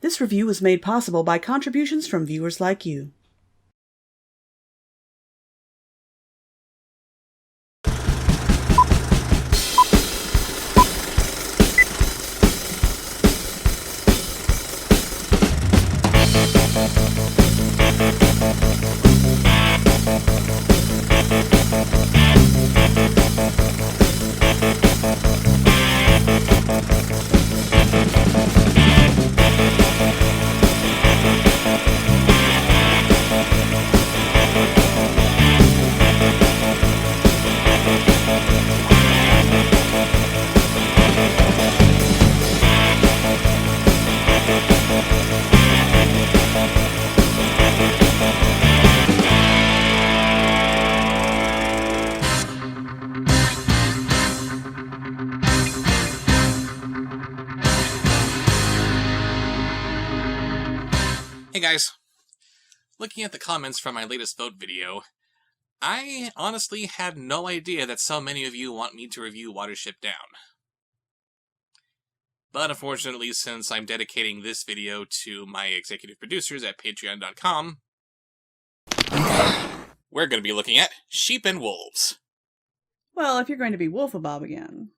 This review was made possible by contributions from viewers like you. Hey guys, looking at the comments from my latest vote video, I honestly had no idea that so many of you want me to review Watership Down. But unfortunately, since I'm dedicating this video to my executive producers at patreon.com, we're going to be looking at Sheep and Wolves. Well, if you're going to be Wolfabob again.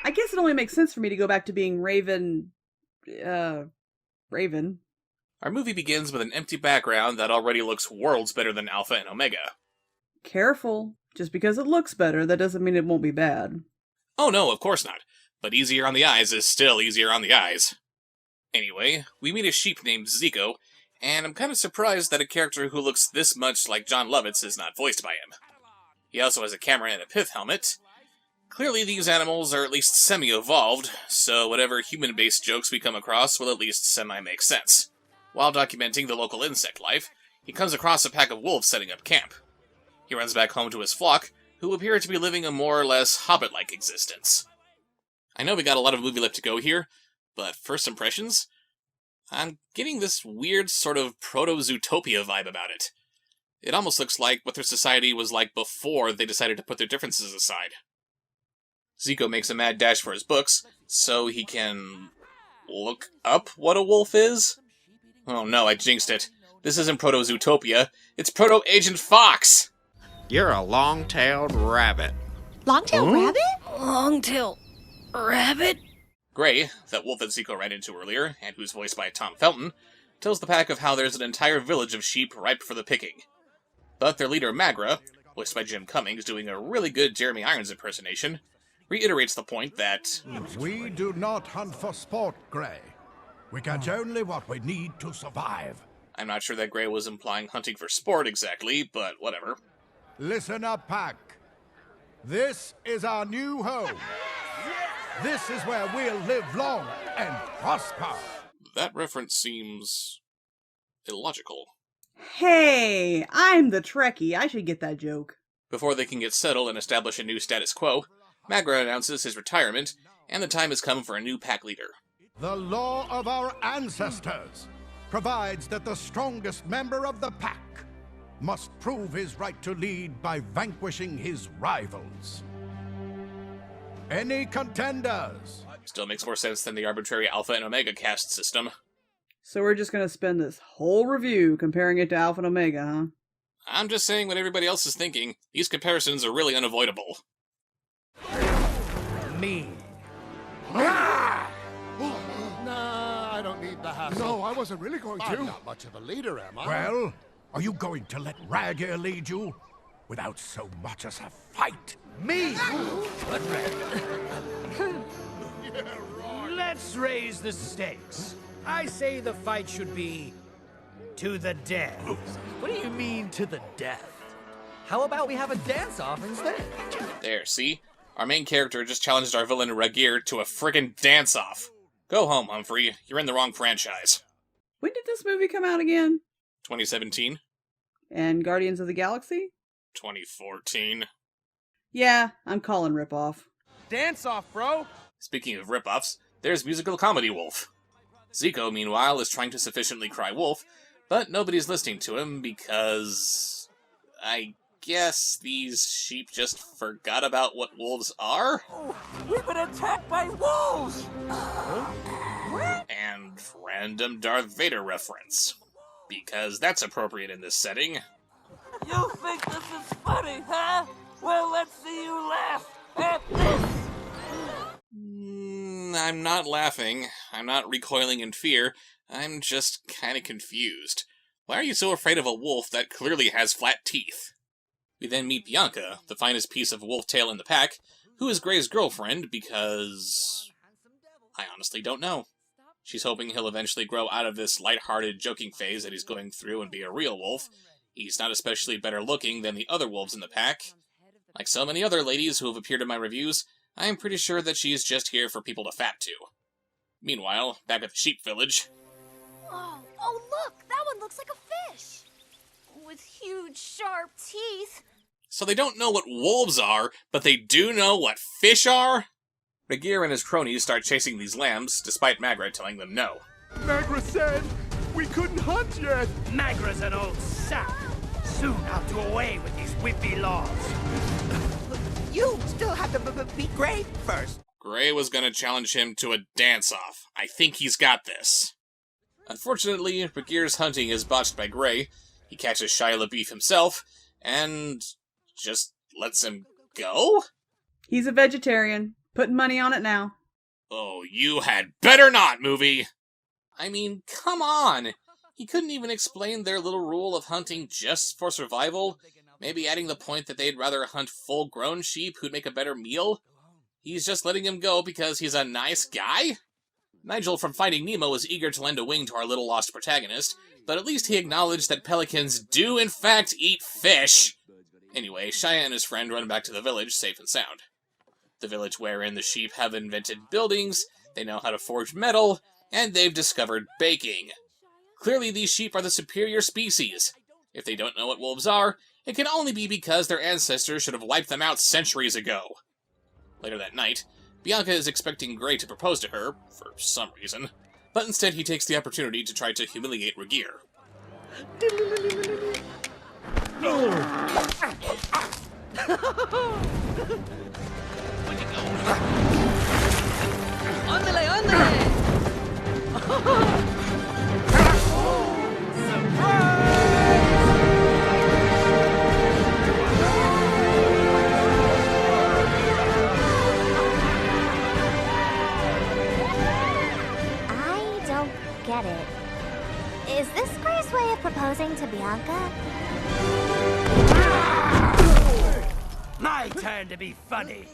I guess it only makes sense for me to go back to being Raven. Our movie begins with an empty background that already looks worlds better than Alpha and Omega. Careful. Just because it looks better, that doesn't mean it won't be bad. Oh no, of course not. But easier on the eyes is still easier on the eyes. Anyway, we meet a sheep named Zico, and I'm kind of surprised that a character who looks this much like John Lovitz is not voiced by him. He also has a camera and a pith helmet. Clearly these animals are at least semi-evolved, so whatever human-based jokes we come across will at least semi-make sense. While documenting the local insect life, he comes across a pack of wolves setting up camp. He runs back home to his flock, who appear to be living a more or less hobbit-like existence. I know we got a lot of movie left to go here, but first impressions? I'm getting this weird sort of proto-Zootopia vibe about it. It almost looks like what their society was like before they decided to put their differences aside. Zico makes a mad dash for his books, so he can look up what a wolf is? Oh no, I jinxed it. This isn't Proto-Zootopia, it's Proto-Agent Fox! You're a long-tailed rabbit. Long-tailed rabbit? Long-tailed rabbit? Gray, that wolf that Zico ran into earlier, and who's voiced by Tom Felton, tells the pack of how there's an entire village of sheep ripe for the picking. But their leader, Magra, voiced by Jim Cummings doing a really good Jeremy Irons impersonation, reiterates the point that we do not hunt for sport, Gray. We catch only what we need to survive. I'm not sure that Gray was implying hunting for sport exactly, but whatever. Listen up, Pack. This is our new home. This is where we'll live long and prosper. That reference seems illogical. Hey, I'm the Trekkie. I should get that joke. Before they can get settled and establish a new status quo, Magra announces his retirement, and the time has come for a new pack leader. The law of our ancestors provides that the strongest member of the pack must prove his right to lead by vanquishing his rivals. Any contenders? Still makes more sense than the arbitrary Alpha and Omega caste system. So we're just going to spend this whole review comparing it to Alpha and Omega, huh? I'm just saying what everybody else is thinking. These comparisons are really unavoidable. Me. Nah, I don't need the hassle. No, I wasn't really going to. I'm not much of a leader, am I? Well, are you going to let Rag-Ear lead you without so much as a fight? Me? Let's raise the stakes. I say the fight should be to the death. What do you mean, to the death? How about we have a dance-off instead? There, see? Our main character just challenged our villain Rag-Ear to a friggin' dance-off. Go home, Humphrey. You're in the wrong franchise. When did this movie come out again? 2017? And Guardians of the Galaxy? 2014. Yeah, I'm calling ripoff. Dance off, bro! Speaking of ripoffs, there's musical comedy Wolf. Zico, meanwhile, is trying to sufficiently cry wolf, but nobody's listening to him because I guess these sheep just forgot about what wolves are? Oh, we've been attacked by wolves! And random Darth Vader reference. Because that's appropriate in this setting. You think this is funny, huh? Well, let's see you laugh at this! I'm not laughing. I'm not recoiling in fear. I'm just kinda confused. Why are you so afraid of a wolf that clearly has flat teeth? We then meet Bianca, the finest piece of wolf tail in the pack, who is Gray's girlfriend because... I honestly don't know. She's hoping he'll eventually grow out of this light-hearted, joking phase that he's going through and be a real wolf. He's not especially better looking than the other wolves in the pack. Like so many other ladies who have appeared in my reviews, I am pretty sure that she's just here for people to fap to. Meanwhile, back at the sheep village... Oh, look! That one looks like a fish! With huge, sharp teeth. So they don't know what wolves are, but they do know what fish are? Regir and his cronies start chasing these lambs, despite Magra telling them no. Magra said we couldn't hunt yet. Magra's an old sap. Soon I'll do away with these whippy laws. You still have to beat Gray first. Gray was gonna challenge him to a dance-off. I think he's got this. Unfortunately, Regir's hunting is botched by Gray. He catches Shia LaBeouf himself, and just lets him go? He's a vegetarian. Putting money on it now. Oh, you had better not, movie! I mean, come on! He couldn't even explain their little rule of hunting just for survival? Maybe adding the point that they'd rather hunt full-grown sheep who'd make a better meal? He's just letting him go because he's a nice guy? Nigel from Finding Nemo is eager to lend a wing to our little lost protagonist, but at least he acknowledged that pelicans do in fact eat fish! Anyway, Shia and his friend run back to the village, safe and sound. The village wherein the sheep have invented buildings, they know how to forge metal, and they've discovered baking. Clearly these sheep are the superior species. If they don't know what wolves are, it can only be because their ancestors should have wiped them out centuries ago. Later that night, Bianca is expecting Gray to propose to her, for some reason, but instead he takes the opportunity to try to humiliate Regir. ¡Ándale, ándale! I don't get it. Is this Gray's way of proposing to Bianca? My turn to be funny.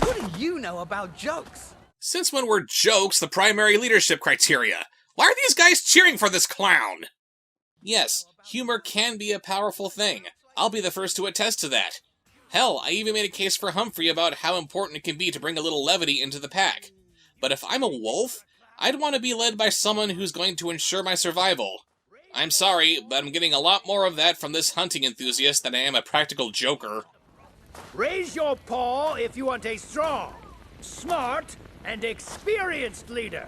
What do you know about jokes? Since when were jokes the primary leadership criteria? Why are these guys cheering for this clown? Yes, humor can be a powerful thing. I'll be the first to attest to that. Hell, I even made a case for Humphrey about how important it can be to bring a little levity into the pack. But if I'm a wolf, I'd want to be led by someone who's going to ensure my survival. I'm sorry, but I'm getting a lot more of that from this hunting enthusiast than I am a practical joker. Raise your paw if you want a strong, smart, and experienced leader.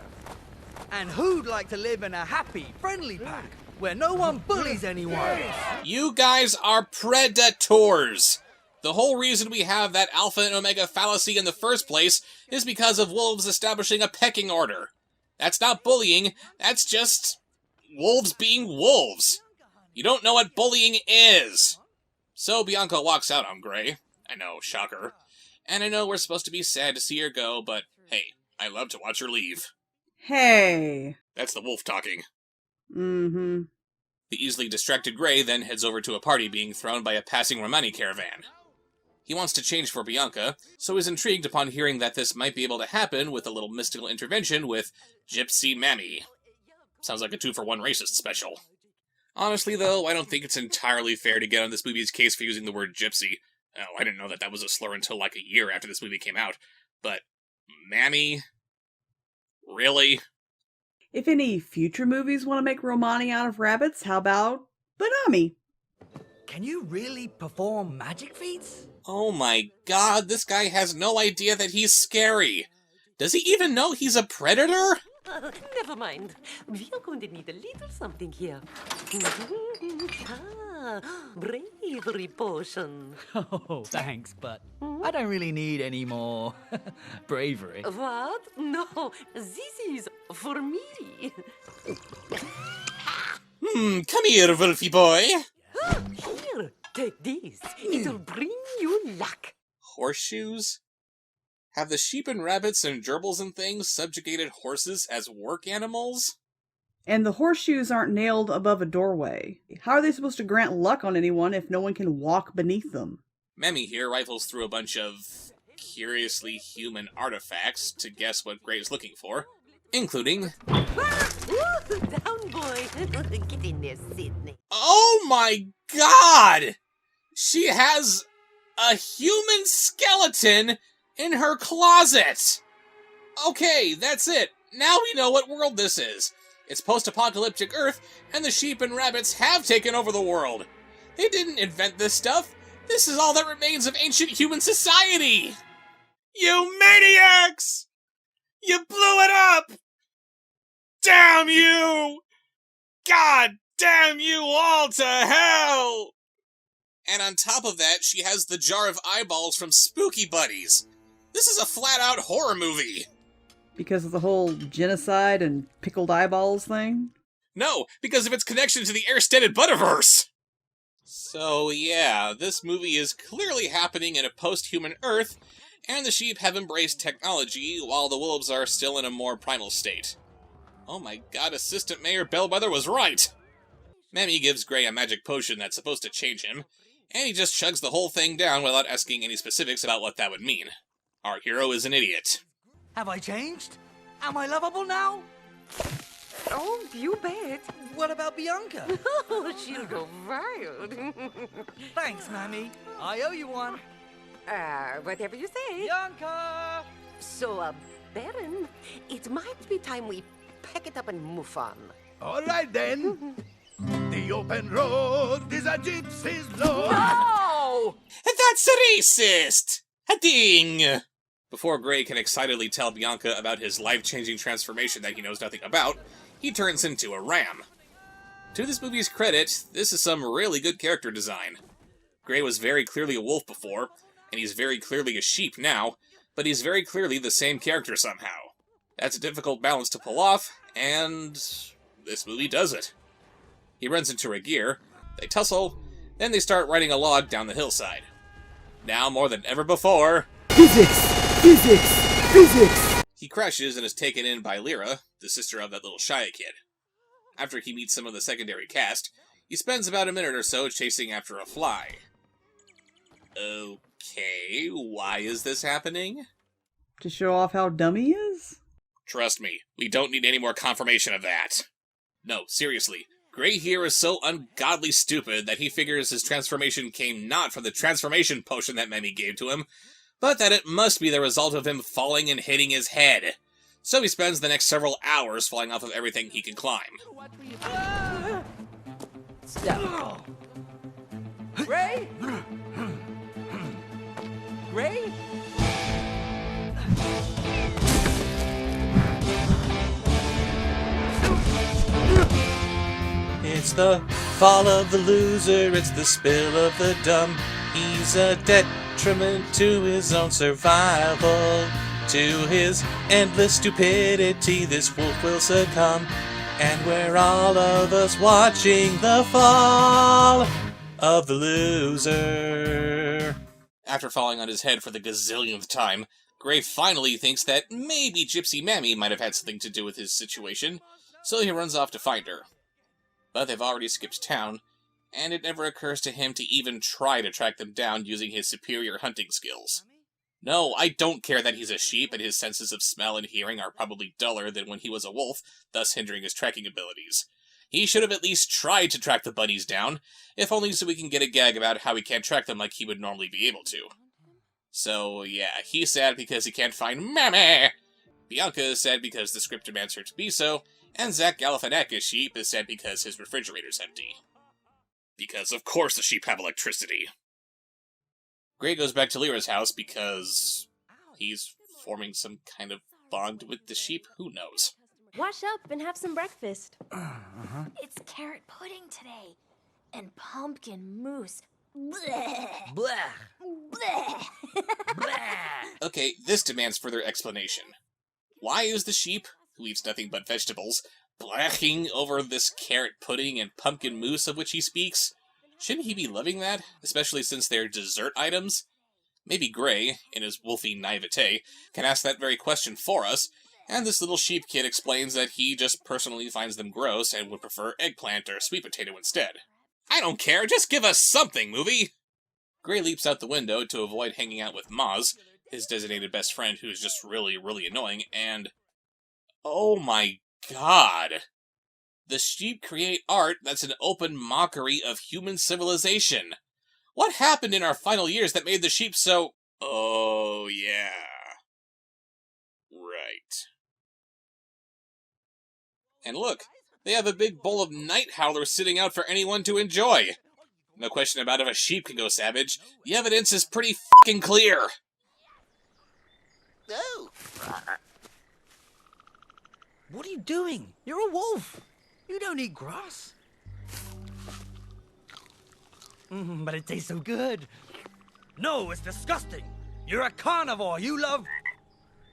And who'd like to live in a happy, friendly pack where no one bullies anyone? You guys are predators! The whole reason we have that alpha and omega fallacy in the first place is because of wolves establishing a pecking order. That's not bullying, that's just wolves being wolves. You don't know what bullying is. So Bianca walks out on Gray. I know, shocker. And I know we're supposed to be sad to see her go, but hey, I love to watch her leave. Hey. That's the wolf talking. Mm-hmm. The easily distracted Gray then heads over to a party being thrown by a passing Romani caravan. He wants to change for Bianca, so is intrigued upon hearing that this might be able to happen with a little mystical intervention with Gypsy Mammy. Sounds like a 2-for-1 racist special. Honestly, though, I don't think it's entirely fair to get on this movie's case for using the word gypsy. Oh, I didn't know that was a slur until like a year after this movie came out. But, Mammy? Really? If any future movies want to make Romani out of rabbits, how about Banami? Can you really perform magic feats? Oh my god, this guy has no idea that he's scary. Does he even know he's a predator? Never mind. We are going to need a little something here. Bravery potion. Oh, thanks, but I don't really need any more bravery. What? No, this is for me. Come here, Wolfie boy. Here, take this. It'll bring you luck. Horseshoes? Have the sheep and rabbits and gerbils and things subjugated horses as work animals? And the horseshoes aren't nailed above a doorway. How are they supposed to grant luck on anyone if no one can walk beneath them? Memmy here rifles through a bunch of curiously human artifacts to guess what Gray's looking for, including... Down, boy. Get in there, Sydney. Oh my god! She has a human skeleton in her closet! Okay, that's it. Now we know what world this is. It's post-apocalyptic Earth, and the sheep and rabbits have taken over the world. They didn't invent this stuff. This is all that remains of ancient human society! You maniacs! You blew it up! Damn you! God damn you all to hell! And on top of that, she has the jar of eyeballs from Spooky Buddies. This is a flat-out horror movie. Because of the whole genocide and pickled eyeballs thing? No, because of its connection to the air-stated Butterverse! So yeah, this movie is clearly happening in a post-human Earth, and the sheep have embraced technology, while the wolves are still in a more primal state. Oh my god, Assistant Mayor Bellwether was right! Memmy gives Gray a magic potion that's supposed to change him, and he just chugs the whole thing down without asking any specifics about what that would mean. Our hero is an idiot. Have I changed? Am I lovable now? Oh, you bet. What about Bianca? Oh, she'll go wild. Thanks, Mammy. I owe you one. Whatever you say. Bianca! So, Baron, it might be time we pack it up and move on. All right, then. The open road is a gypsy's lord. No! That's racist! A ding! Before Gray can excitedly tell Bianca about his life-changing transformation that he knows nothing about, he turns into a ram. To this movie's credit, this is some really good character design. Gray was very clearly a wolf before, and he's very clearly a sheep now, but he's very clearly the same character somehow. That's a difficult balance to pull off, and this movie does it. He runs into Regir, they tussle, then they start riding a log down the hillside. Now more than ever before... Physics! Physics! Physics! He crashes and is taken in by Lyra, the sister of that little Shia kid. After he meets some of the secondary cast, he spends about a minute or so chasing after a fly. Okay, why is this happening? To show off how dumb he is? Trust me, we don't need any more confirmation of that. No, seriously, Gray here is so ungodly stupid that he figures his transformation came not from the transformation potion that Memmy gave to him, but that it must be the result of him falling and hitting his head. So he spends the next several hours falling off of everything he can climb. Stop. Gray? Gray? It's the fall of the loser, it's the spill of the dumb. He's a detriment to his own survival. To his endless stupidity, this wolf will succumb. And we're all of us watching the fall of the loser. After falling on his head for the gazillionth time, Gray finally thinks that maybe Gypsy Mammy might have had something to do with his situation, so he runs off to find her. But they've already skipped town, and it never occurs to him to even try to track them down using his superior hunting skills. No, I don't care that he's a sheep and his senses of smell and hearing are probably duller than when he was a wolf, thus hindering his tracking abilities. He should have at least tried to track the bunnies down, if only so we can get a gag about how he can't track them like he would normally be able to. So, yeah, he's sad because he can't find Mammy! Bianca is sad because the script demands her to be so, and Zach Galifianakis' sheep is sad because his refrigerator's empty. Because of course the sheep have electricity. Gray goes back to Lyra's house because he's forming some kind of bond with the sheep? Who knows? Wash up and have some breakfast. It's carrot pudding today. And pumpkin mousse. Blech. Blah. Blech. Okay, this demands further explanation. Why is the sheep, who eats nothing but vegetables, blacking over this carrot pudding and pumpkin mousse of which he speaks? Shouldn't he be loving that, especially since they're dessert items? Maybe Gray, in his wolfy naivete, can ask that very question for us, and this little sheep kid explains that he just personally finds them gross and would prefer eggplant or sweet potato instead. I don't care, just give us something, movie! Gray leaps out the window to avoid hanging out with Maz, his designated best friend who is just really, really annoying, and... oh my god! The sheep create art that's an open mockery of human civilization. What happened in our final years that made the sheep so... oh, yeah. Right. And look, they have a big bowl of night howlers sitting out for anyone to enjoy. No question about if a sheep can go savage. The evidence is pretty f***ing clear. Oh. What are you doing? You're a wolf. You don't eat grass. But it tastes so good. No, it's disgusting. You're a carnivore. You love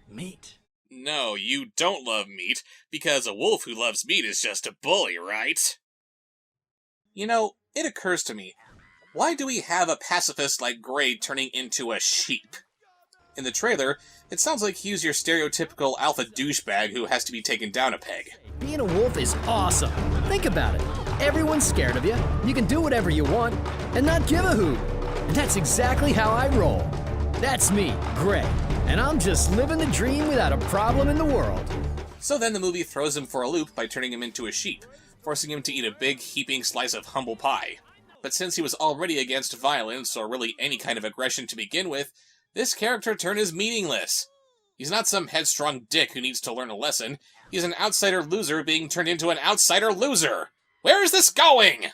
meat. No, you don't love meat, because a wolf who loves meat is just a bully, right? You know, it occurs to me, why do we have a pacifist like Gray turning into a sheep? In the trailer, it sounds like he's your stereotypical alpha douchebag who has to be taken down a peg. Being a wolf is awesome. Think about it. Everyone's scared of you. You can do whatever you want and not give a hoot. And that's exactly how I roll. That's me, Gray. And I'm just living the dream without a problem in the world. So then the movie throws him for a loop by turning him into a sheep, forcing him to eat a big, heaping slice of humble pie. But since he was already against violence, or really any kind of aggression to begin with, this character turn is meaningless. He's not some headstrong dick who needs to learn a lesson. He's an outsider loser being turned into an outsider loser. Where is this going?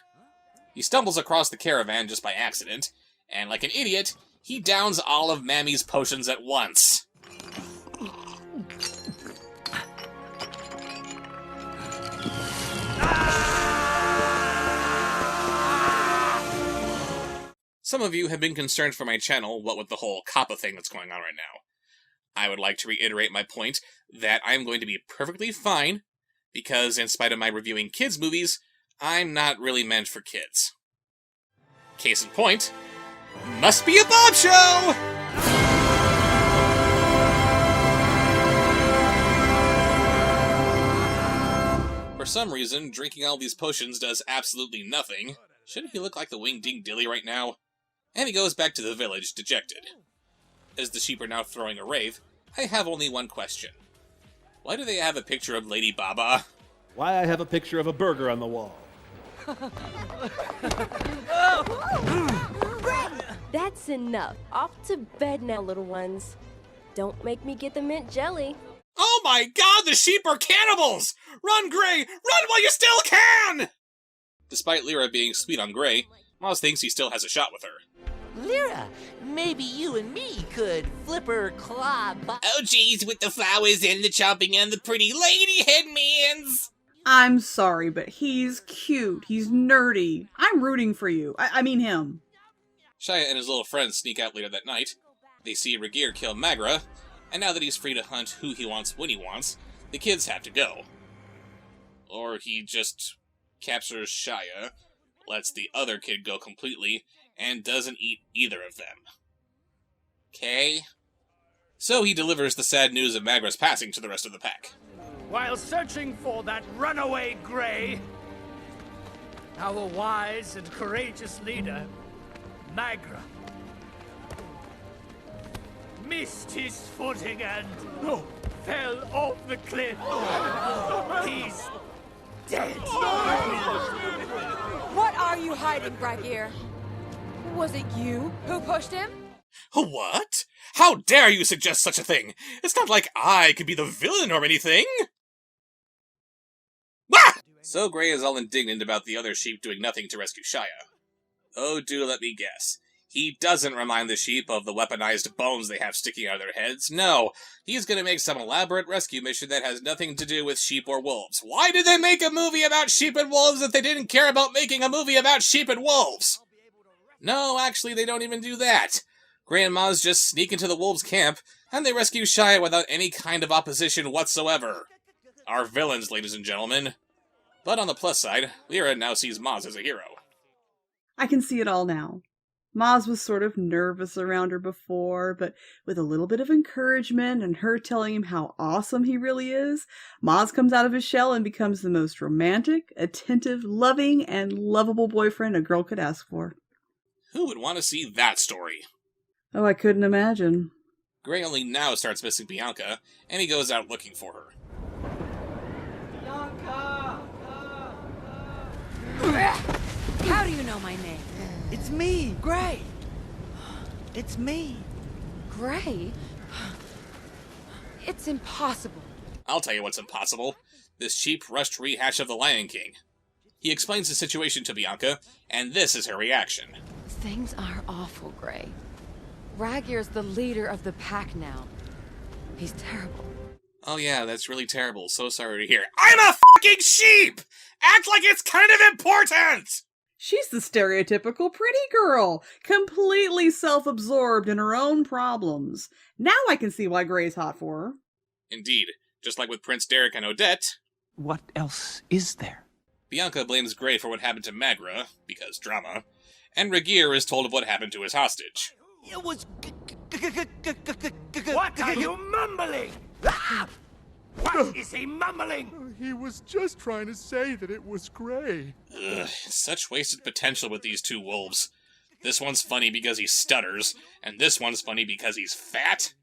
He stumbles across the caravan just by accident, and like an idiot, he downs all of Mammy's potions at once. Some of you have been concerned for my channel, what with the whole Kappa thing that's going on right now. I would like to reiterate my point that I'm going to be perfectly fine, because in spite of my reviewing kids' movies, I'm not really meant for kids. Case in point, Must Be a Bob Show! For some reason, drinking all these potions does absolutely nothing. Shouldn't he look like the Wing-Ding Dilly right now? And he goes back to the village, dejected. As the sheep are now throwing a rave, I have only one question. Why do they have a picture of Lady Baba? Why I have a picture of a burger on the wall. That's enough. Off to bed now, little ones. Don't make me get the mint jelly. Oh my god, the sheep are cannibals! Run, Gray! Run while you still can! Despite Lyra being sweet on Gray, Moz thinks he still has a shot with her. Lyra, maybe you and me could flipper claw. Oh geez, with the flowers and the chopping and the pretty lady headmans! I'm sorry, but he's cute. He's nerdy. I'm rooting for you. I mean him. Shia and his little friends sneak out later that night. They see Regir kill Magra, and now that he's free to hunt who he wants when he wants, the kids have to go. Or he just captures Shia, lets the other kid go completely, and doesn't eat either of them. Okay? So he delivers the sad news of Magra's passing to the rest of the pack. While searching for that runaway Gray, our wise and courageous leader, Magra, missed his footing and fell off the cliff. He's dead. What are you hiding, Bragir? Was it you who pushed him? What? How dare you suggest such a thing? It's not like I could be the villain or anything! Ah! So Gray is all indignant about the other sheep doing nothing to rescue Shia. Oh, do let me guess. He doesn't remind the sheep of the weaponized bones they have sticking out of their heads. No, he's gonna make some elaborate rescue mission that has nothing to do with sheep or wolves. Why did they make a movie about sheep and wolves if they didn't care about making a movie about sheep and wolves? No, actually, they don't even do that. Gray and Maz just sneak into the wolves' camp, and they rescue Shia without any kind of opposition whatsoever. Our villains, ladies and gentlemen. But on the plus side, Lyra now sees Maz as a hero. I can see it all now. Maz was sort of nervous around her before, but with a little bit of encouragement and her telling him how awesome he really is, Maz comes out of his shell and becomes the most romantic, attentive, loving, and lovable boyfriend a girl could ask for. Who would want to see that story? Oh, I couldn't imagine. Gray only now starts missing Bianca, and he goes out looking for her. How do you know my name? It's me, Gray. It's me. Gray? It's impossible. I'll tell you what's impossible. This cheap, rushed rehash of The Lion King. He explains the situation to Bianca, and this is her reaction. Things are awful, Gray. Raggear's the leader of the pack now. He's terrible. Oh yeah, that's really terrible. So sorry to hear. I'm a fucking sheep! Act like it's kind of important! She's the stereotypical pretty girl, completely self-absorbed in her own problems. Now I can see why Gray's hot for her. Indeed, just like with Prince Derek and Odette. What else is there? Bianca blames Gray for what happened to Magra, because drama, and Ragier is told of what happened to his hostage. It was... What are you mumbling? What is he mumbling? He was just trying to say that it was Gray. Ugh, such wasted potential with these two wolves. This one's funny because he stutters, and this one's funny because he's fat.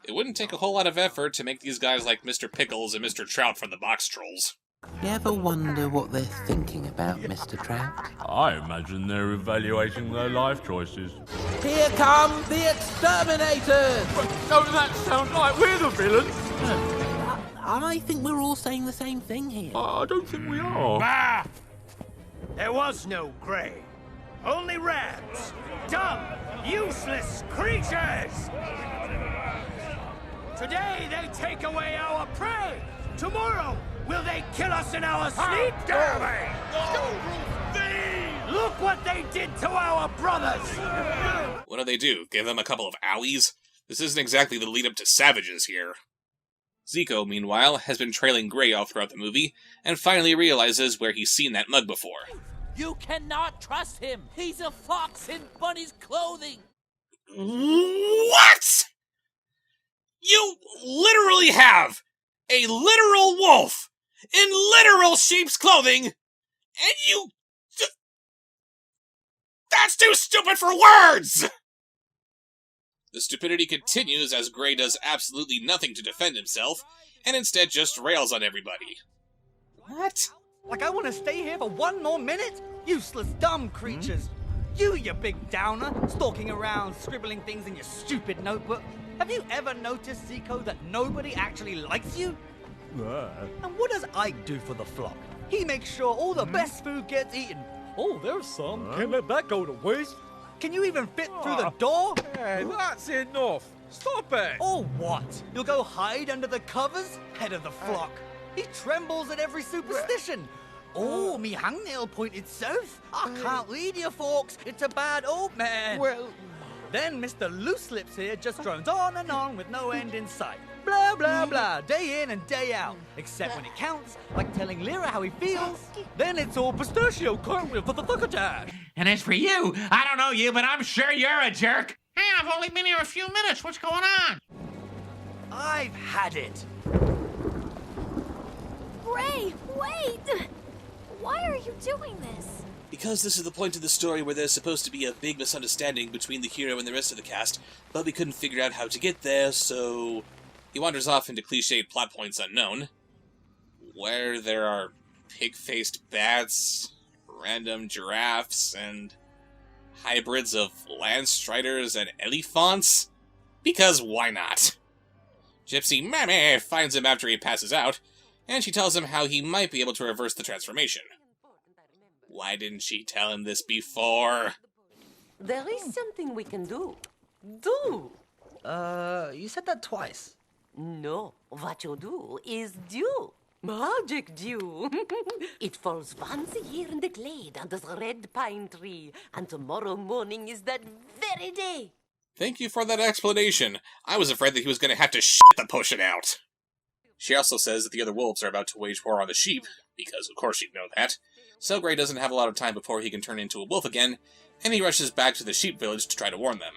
It wouldn't take a whole lot of effort to make these guys like Mr. Pickles and Mr. Trout from the Box Trolls. You ever wonder what they're thinking about, Mr. Trout? I imagine they're evaluating their life choices. Here come the exterminators! Don't that sound like we're the villains? I think we're all saying the same thing here. I don't think we are. Bah! There was no Gray. Only rats. Dumb, useless creatures! Today they take away our prey. Tomorrow, will they kill us in our sleep? Look what they did to our brothers! What do? Give them a couple of owies? This isn't exactly the lead-up to Savages here. Zico, meanwhile, has been trailing Gray all throughout the movie, and finally realizes where he's seen that mug before. You cannot trust him! He's a fox in Bunny's clothing! What?! You literally have a literal wolf in literal sheep's clothing, and you... That's too stupid for words! The stupidity continues as Gray does absolutely nothing to defend himself, and instead just rails on everybody. What? Like I want to stay here for one more minute? Useless, dumb creatures. You big downer, stalking around, scribbling things in your stupid notebook. Have you ever noticed, Zico, that nobody actually likes you? And what does Ike do for the flock? He makes sure all the best food gets eaten. Oh, there's some. Can't let that go to waste. Can you even fit through the door? Hey, that's enough. Stop it. Or what? You'll go hide under the covers? Head of the flock. He trembles at every superstition. Oh, me hangnail pointed south. I can't lead you, folks. It's a bad old man. Well... Then Mr. Loose Lips here just drones on and on with no end in sight. Blah, blah, blah, day in and day out. Except when it counts, like telling Lyra how he feels. Then it's all pistachio cartwheel for the thuckatash. And as for you, I don't know you, but I'm sure you're a jerk. Hey, I've only been here a few minutes. What's going on? I've had it. Gray, wait! Why are you doing this? Because this is the point of the story where there's supposed to be a big misunderstanding between the hero and the rest of the cast, but we couldn't figure out how to get there, so... He wanders off into cliched plot points unknown, where there are pig-faced bats, random giraffes, and hybrids of landstriders and elephants? Because why not? Gypsy Mammy finds him after he passes out, and she tells him how he might be able to reverse the transformation. Why didn't she tell him this before? There is something we can do. Do! You said that twice. No, what you do is dew. Magic dew. It falls once a year in the glade under the red pine tree, and tomorrow morning is that very day. Thank you for that explanation. I was afraid that he was going to have to shit the potion out. She also says that the other wolves are about to wage war on the sheep, because of course she'd know that. So Gray doesn't have a lot of time before he can turn into a wolf again, and he rushes back to the sheep village to try to warn them.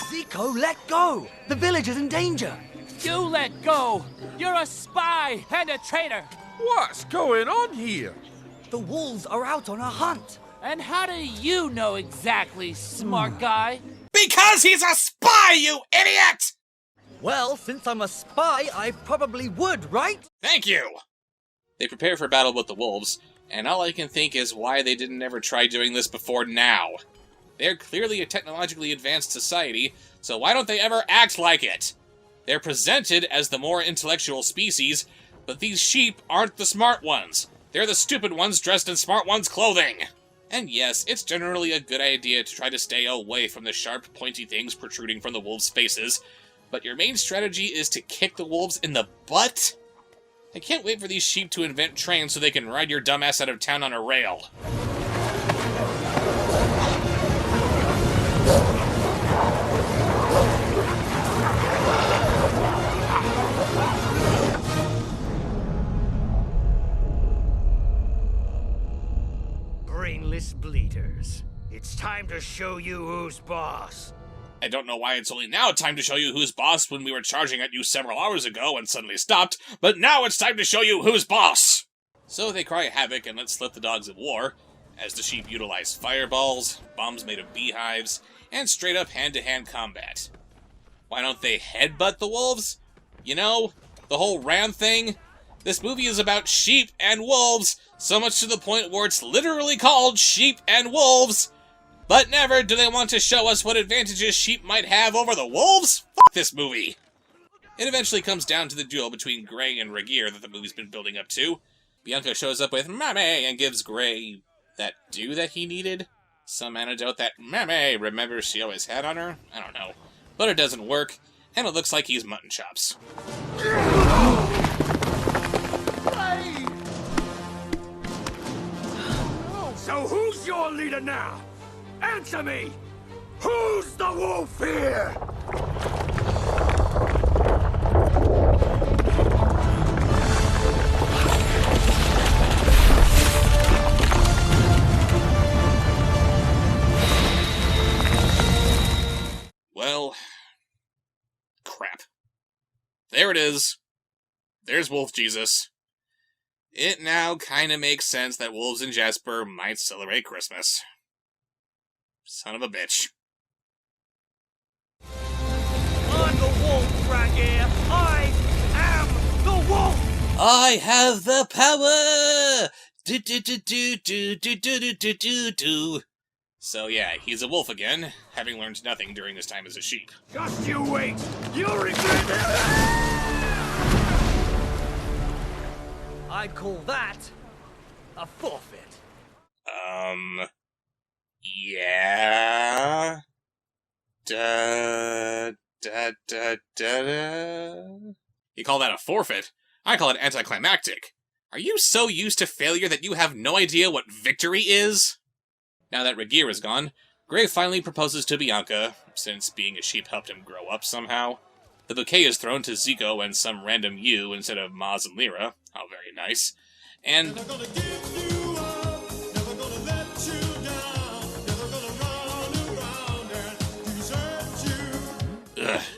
Zico, let go! The village is in danger! You let go! You're a spy and a traitor! What's going on here? The wolves are out on a hunt! And how do you know exactly, smart guy? Because he's a spy, you idiot! Well, since I'm a spy, I probably would, right? Thank you! They prepare for battle with the wolves, and all I can think is why they didn't ever try doing this before now. They're clearly a technologically advanced society, so why don't they ever act like it? They're presented as the more intellectual species, but these sheep aren't the smart ones. They're the stupid ones dressed in smart ones' clothing. And yes, it's generally a good idea to try to stay away from the sharp, pointy things protruding from the wolves' faces, but your main strategy is to kick the wolves in the butt? I can't wait for these sheep to invent trains so they can ride your dumbass out of town on a rail. Brainless bleeders. It's time to show you who's boss. I don't know why it's only now time to show you who's boss when we were charging at you several hours ago and suddenly stopped, but now it's time to show you who's boss! So they cry havoc and let slip the dogs of war, as the sheep utilize fireballs, bombs made of beehives, and straight-up hand-to-hand combat. Why don't they headbutt the wolves? You know, the whole ram thing? This movie is about sheep and wolves, so much to the point where it's literally called Sheep and Wolves. But never do they want to show us what advantages sheep might have over the wolves? Fuck this movie! It eventually comes down to the duel between Gray and Regier that the movie's been building up to. Bianca shows up with Mame and gives Gray that dew that he needed. Some antidote that Mame remembers she always had on her? I don't know. But it doesn't work, and it looks like he's mutton chops. So who's your leader now? Answer me! Who's the wolf here? Well, crap. There it is. There's Wolf Jesus. It now kinda makes sense that wolves in Jasper might celebrate Christmas. Son of a bitch. I'm the wolf, Ragier! I am the wolf! I have the power! Do do do do do do do do do do do. So yeah, he's a wolf again, having learned nothing during his time as a sheep. Just you wait! You'll regret it! I'd call that a forfeit. Yeah? Da, da, da, da, da. You call that a forfeit? I call it anticlimactic. Are you so used to failure that you have no idea what victory is? Now that Regier is gone, Gray finally proposes to Bianca, since being a sheep helped him grow up somehow. The bouquet is thrown to Zico and some random you instead of Maz and Lyra. How very nice. And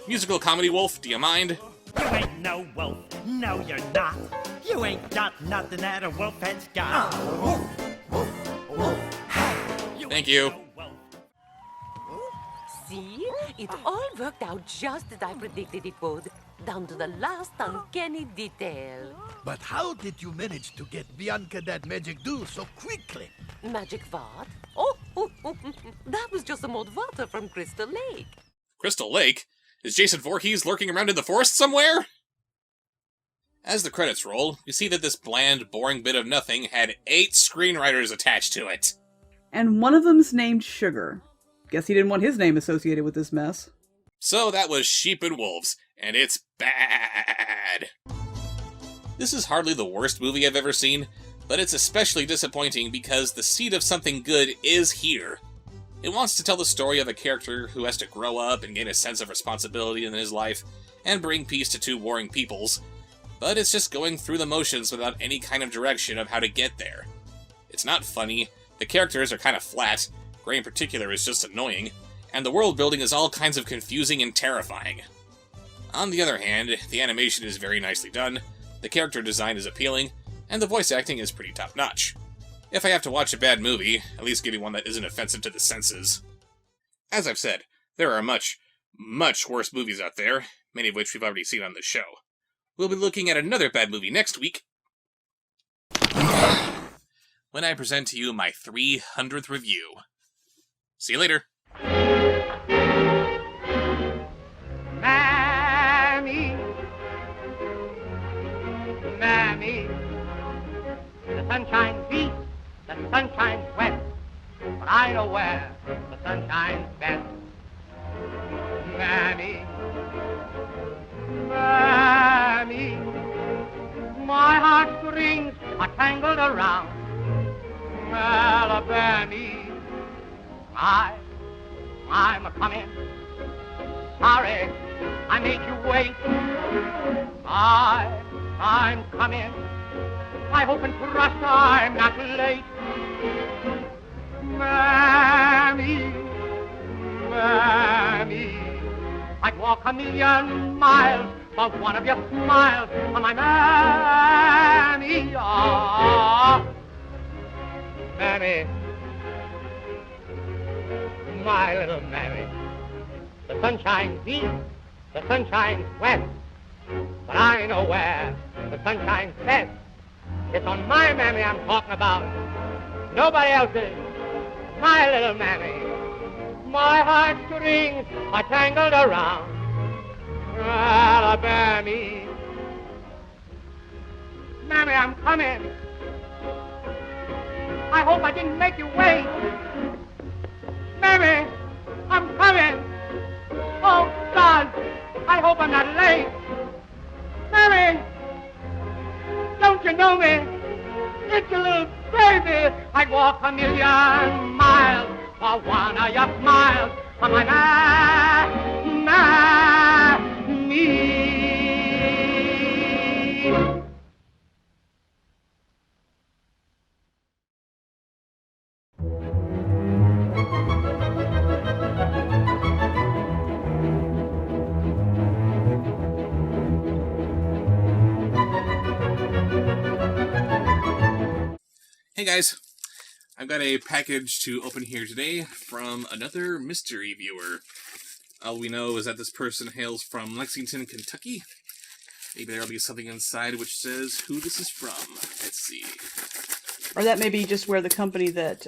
musical comedy wolf, do you mind? You ain't no wolf, no you're not. You ain't got nothing that a wolf has got. Thank you. See? It all worked out just as I predicted it would, down to the last uncanny detail. But how did you manage to get Bianca that magic dew so quickly? Magic what? Oh, that was just some old water from Crystal Lake. Crystal Lake? Is Jason Voorhees lurking around in the forest somewhere? As the credits roll, you see that this bland, boring bit of nothing had 8 screenwriters attached to it. And one of them's named Sugar. Guess he didn't want his name associated with this mess. So that was Sheep and Wolves, and it's bad. This is hardly the worst movie I've ever seen, but it's especially disappointing because the seed of something good is here. It wants to tell the story of a character who has to grow up and gain a sense of responsibility in his life, and bring peace to 2 warring peoples, but it's just going through the motions without any kind of direction of how to get there. It's not funny, the characters are kind of flat, Gray in particular is just annoying, and the world building is all kinds of confusing and terrifying. On the other hand, the animation is very nicely done, the character design is appealing, and the voice acting is pretty top-notch. If I have to watch a bad movie, at least give me one that isn't offensive to the senses. As I've said, there are much, much worse movies out there, many of which we've already seen on this show. We'll be looking at another bad movie next week, when I present to you my 300th review. See you later. Mammy, Mammy, the sun shines east, the sun shines west, but I know where the sun shines best. Mammy, Mammy, my heartstrings are tangled around Alabama. I'm a-comin'. Sorry I made you wait. I'm coming. I hope and trust I'm not late. Mammy, Mammy, I'd walk 1,000,000 miles for one of your smiles. Oh, my Mammy, oh, Mammy, my little Mammy. The sun shines east, the sun shines west, but I know where the sun shines best. It's on my Mammy I'm talking about, nobody else's. My little Mammy, my heartstrings are tangled around Alabama. Mammy, I'm coming. I hope I didn't make you wait. Mammy, I'm coming. Oh, God, I hope I'm not late. Mammy, don't you know me? It's a little baby. I'd walk 1,000,000 miles for one of your smiles. Oh, my Mammy. Hey guys, I've got a package to open here today from another mystery viewer. All we know is that this person hails from Lexington, Kentucky. Maybe there'll be something inside which says who this is from. Let's see. Or that may be just where the company that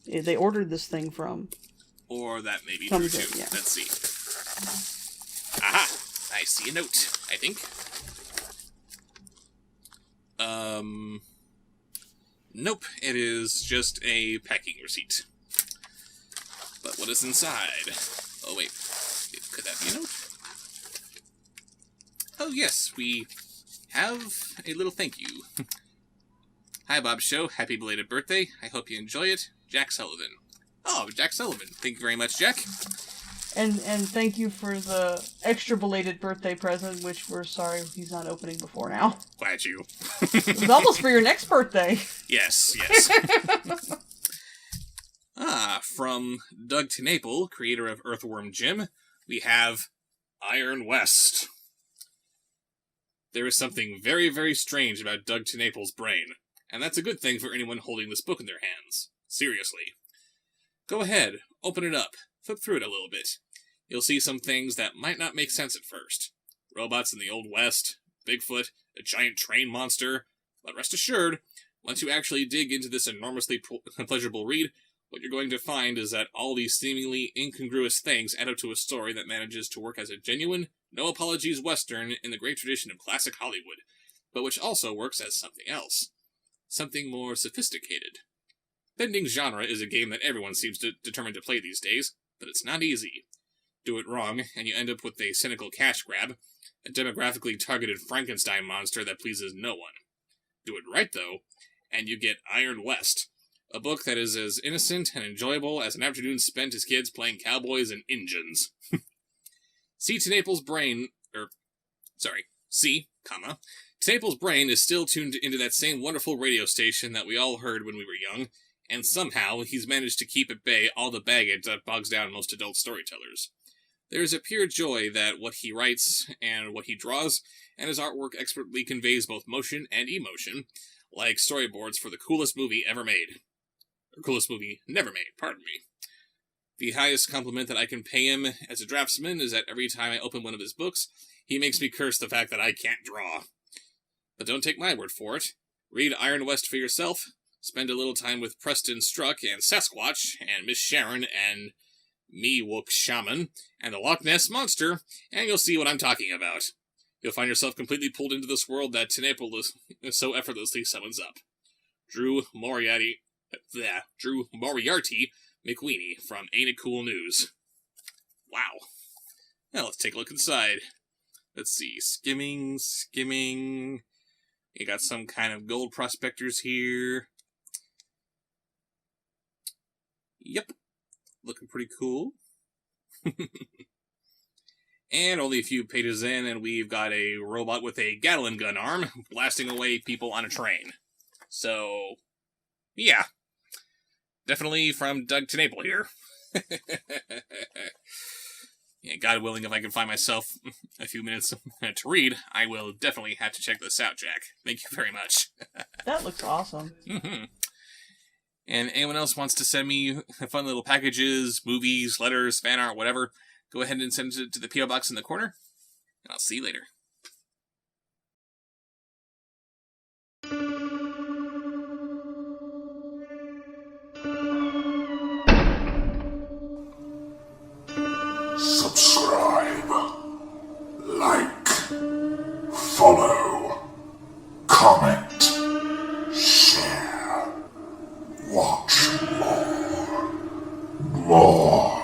they ordered this thing from. Or that may be true too. Yeah. Let's see. Aha! I see a note, I think. Nope, it is just a packing receipt. But what is inside? Oh wait, could that be a note? Oh yes, we have a little thank you. Hi Bob Show, happy belated birthday. I hope you enjoy it. Jack Sullivan. Oh, Jack Sullivan. Thank you very much, Jack. And thank you for the extra belated birthday present, which we're sorry he's not opening before now. Glad you. It was almost for your next birthday. Yes. From Doug Tenaple, creator of Earthworm Jim, we have Iron West. There is something very, very strange about Doug Tenaple's brain, and that's a good thing for anyone holding this book in their hands. Seriously. Go ahead, open it up, flip through it a little bit. You'll see some things that might not make sense at first. Robots in the Old West, Bigfoot, a giant train monster. But rest assured, once you actually dig into this enormously pleasurable read, what you're going to find is that all these seemingly incongruous things add up to a story that manages to work as a genuine, no-apologies Western in the great tradition of classic Hollywood. but which also works as something else. Something more sophisticated. Bending genre is a game that everyone seems determined to play these days, but it's not easy. Do it wrong, and you end up with a cynical cash grab, a demographically targeted Frankenstein monster that pleases no one. Do it right, though, and you get Iron West, a book that is as innocent and enjoyable as an afternoon spent as kids playing cowboys and Injuns. Naples' brain is still tuned into that same wonderful radio station that we all heard when we were young, and somehow he's managed to keep at bay all the baggage that bogs down most adult storytellers. There is a pure joy that what he writes and what he draws, and his artwork expertly conveys both motion and emotion, like storyboards for the coolest movie ever made. Or coolest movie never made, pardon me. The highest compliment that I can pay him as a draftsman is that every time I open one of his books, he makes me curse the fact that I can't draw. But don't take my word for it. Read Iron West for yourself, spend a little time with Preston Struck and Sasquatch, and Miss Sharon, and Meewook Shaman, and the Loch Ness Monster, and you'll see what I'm talking about. You'll find yourself completely pulled into this world that Naples so effortlessly summons up. Drew Moriarty McWeeny from Ain't It Cool News. Wow. Now let's take a look inside. Let's see. Skimming. You got some kind of gold prospectors here. Yep. Looking pretty cool. And only a few pages in, and we've got a robot with a Gatling gun arm blasting away people on a train. So, yeah. Definitely from Doug to Naples here. Yeah, God willing, if I can find myself a few minutes to read, I will definitely have to check this out, Jack. Thank you very much. That looks awesome. Mm-hmm. And anyone else wants to send me fun little packages, movies, letters, fan art, whatever, go ahead and send it to the P.O. Box in the corner, and I'll see you later. Subscribe, like, follow, comment, share, watch more.